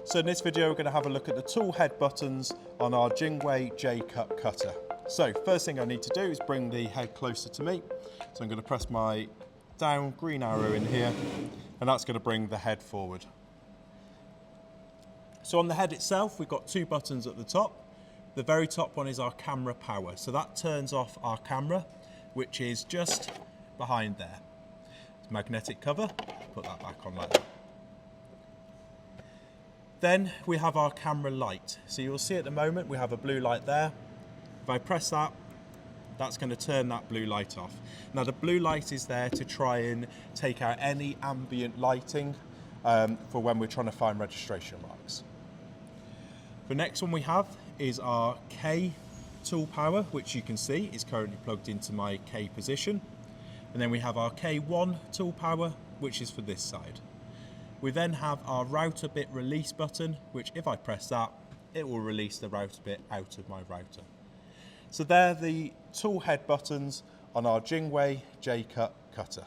So in this video we're going to have a look at the tool head buttons on our JWEI JCUT Cutter. So first thing I need to do is bring the head closer to me. So I'm going to press my down green arrow in here and that's going to bring the head forward. So on the head itself we've got two buttons at the top. The very top one is our camera power. So that turns off our camera, which is just behind there. It's magnetic cover, put that back on like that. Then we have our camera light. So you'll see at the moment we have a blue light there. If I press that, that's going to turn that blue light off. Now the blue light is there to try and take out any ambient lighting for when we're trying to find registration marks. The next one we have is our K tool power, which you can see is currently plugged into my K position. And then we have our K1 tool power, which is for this side. We then have our router bit release button, which if I press that, it will release the router bit out of my router. So they're the tool head buttons on our JWEI JCUT Cutter.